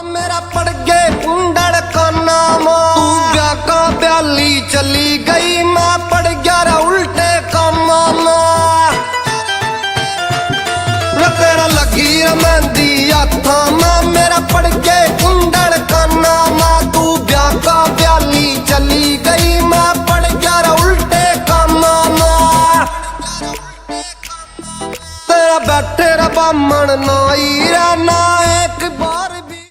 मेरा पड़ गए कुंडल का नाम तू ब्याका ब्याली चली गई मैं पड़ गया उल्टे काम तेरा लगी मेहंदी हाथा में मेरा पड़ गए कुंडल का नाम तू ब्याका ब्याली चली गई मैं पड़ गया उल्टे काम तेरा बैठे रा बामण नाई रा ना